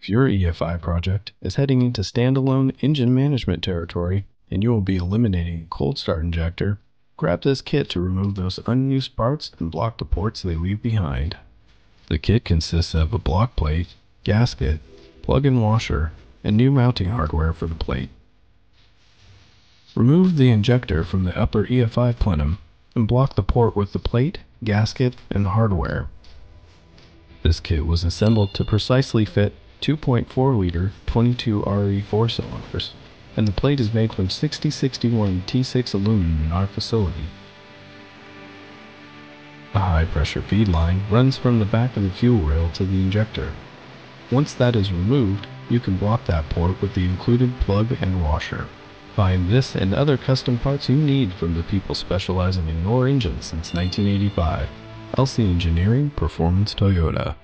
If your EFI project is heading into standalone engine management territory and you will be eliminating a cold start injector, grab this kit to remove those unused parts and block the ports they leave behind. The kit consists of a block plate, gasket, plug-in washer, and new mounting hardware for the plate. Remove the injector from the upper EFI plenum and block the port with the plate, gasket, and hardware. This kit was assembled to precisely fit 2.4-liter 22RE 4-cylinders, and the plate is made from 6061 T6 aluminum in our facility. A high-pressure feed line runs from the back of the fuel rail to the injector. Once that is removed, you can block that port with the included plug and washer. Find this and other custom parts you need from the people specializing in your engines since 1985. LC Engineering Performance Toyota.